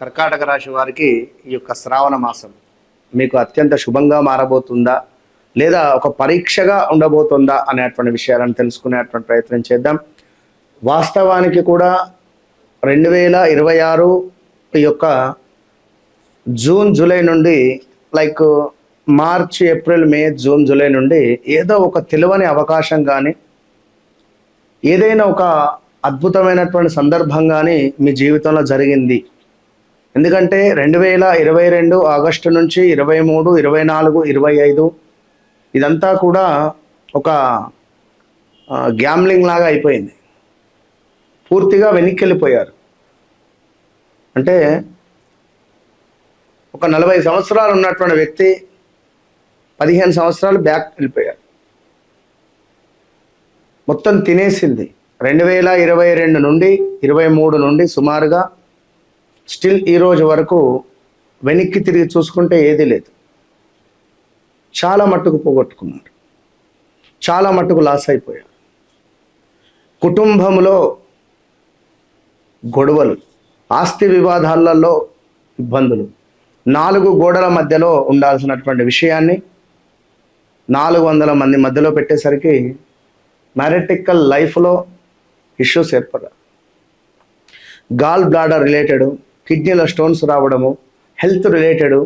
కర్కాటక రాశి వారికి ఈ యొక్క శ్రావణ మాసం మీకు అత్యంత శుభంగా మారబోతుందా లేదా ఒక పరీక్షగా ఉండబోతుందా అనేటువంటి విషయాలను తెలుసుకునేటువంటి ప్రయత్నం చేద్దాం. వాస్తవానికి కూడా 2026 ఈ యొక్క జూన్ జూలై నుండి like March April May June July నుండి ఏదో ఒక తెలియని అవకాశం కానీ ఏదైనా ఒక అద్భుతమైనటువంటి సందర్భం కానీ మీ జీవితంలో జరిగింది. ఎందుకంటే 2022 ఆగస్టు నుంచి 23, 24, 25 ఇదంతా కూడా ఒక గ్యామ్లింగ్ లాగా అయిపోయింది. పూర్తిగా వెనక్కి వెళ్ళిపోయారు. అంటే ఒక 40 సంవత్సరాలు ఉన్నటువంటి వ్యక్తి 15 సంవత్సరాలు బ్యాక్ వెళ్ళిపోయారు. మొత్తం తినేసింది. 2022 నుండి 23 నుండి సుమారుగా స్టిల్ ఈ రోజు వరకు వెనక్కి తిరిగి చూసుకుంటే ఏదీ లేదు. చాలా మట్టుకు పోగొట్టుకున్నారు, చాలా మట్టుకు లాస్ అయిపోయారు. కుటుంబంలో గొడవలు, ఆస్తి వివాదాలలో ఇబ్బందులు, 4 గోడల మధ్యలో ఉండాల్సినటువంటి విషయాన్ని 400 మంది మధ్యలో పెట్టేసరికి మ్యారిటికల్ లైఫ్లో ఇష్యూస్ ఏర్పడ్డాయి. గాల్ బ్లాడర్ రిలేటెడ్, కిడ్నీలో స్టోన్స్ రావడము, హెల్త్ రిలేటెడ్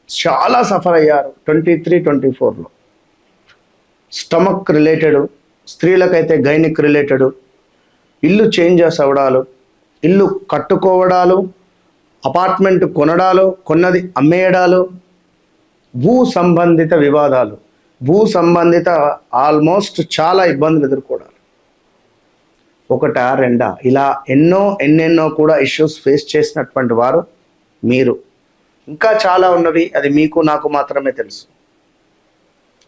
చాలా సఫర్ అయ్యారు 23, 24లో. స్టమక్ రిలేటెడ్, స్త్రీలకైతే గైనిక్ రిలేటెడ్, ఇల్లు చేంజెస్ అవ్వడాలు, ఇల్లు కట్టుకోవడాలు, అపార్ట్మెంట్ కొనడాలు, కొన్నది అమ్మేయడాలు, భూ సంబంధిత వివాదాలు, భూ సంబంధిత ఆల్మోస్ట్ చాలా ఇబ్బందులు ఎదుర్కోవడాలు. ఒకటా రెండా ఇలా ఎన్నెన్నో కూడా ఇష్యూస్ ఫేస్ చేసినటువంటి వారు మీరు. ఇంకా చాలా ఉన్నవి, అది మీకు నాకు మాత్రమే తెలుసు.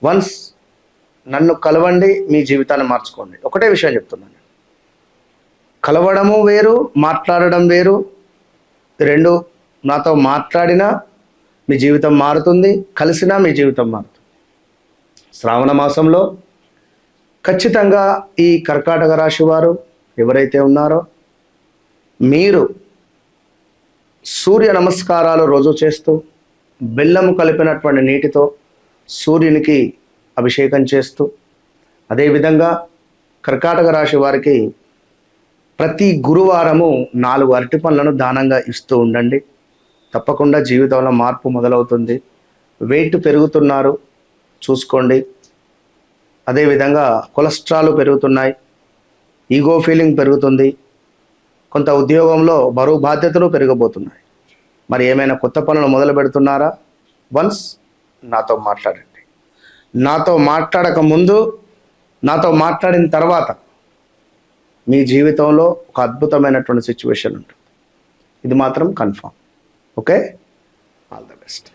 వన్స్ నన్ను కలవండి, మీ జీవితాన్ని మార్చుకోండి. ఒకటే విషయం చెప్తున్నాను, కలవడము వేరు, మాట్లాడడం వేరు. రెండు, నాతో మాట్లాడినా మీ జీవితం మారుతుంది, కలిసినా మీ జీవితం మారుతుంది. శ్రావణ మాసంలో ఖచ్చితంగా ఈ కర్కాటక రాశి వారు ఎవరైతే ఉన్నారో మీరు సూర్య నమస్కారాలు రోజు చేస్తూ బెల్లము కలిపినటువంటి నీటితో సూర్యునికి అభిషేకం చేస్తూ, అదేవిధంగా కర్కాటక రాశి వారికి ప్రతి గురువారము 4 అరటి పండ్లను దానంగా ఇస్తూ ఉండండి. తప్పకుండా జీవితంలో మార్పు మొదలవుతుంది. వెయిట్ పెరుగుతున్నారు చూసుకోండి. అదేవిధంగా కొలెస్ట్రాల్ పెరుగుతున్నాయి, ఈగో ఫీలింగ్ పెరుగుతుంది, కొంత ఉద్యోగంలో బరువు బాధ్యతలు పెరగబోతున్నాయి. మరి ఏమైనా కొత్త పనులు మొదలు పెడుతున్నారా? వన్స్ నాతో మాట్లాడండి. నాతో మాట్లాడక ముందు, నాతో మాట్లాడిన తర్వాత మీ జీవితంలో ఒక అద్భుతమైనటువంటి సిచ్యువేషన్ ఉంటుంది. ఇది మాత్రం confirm. Okay, all the best.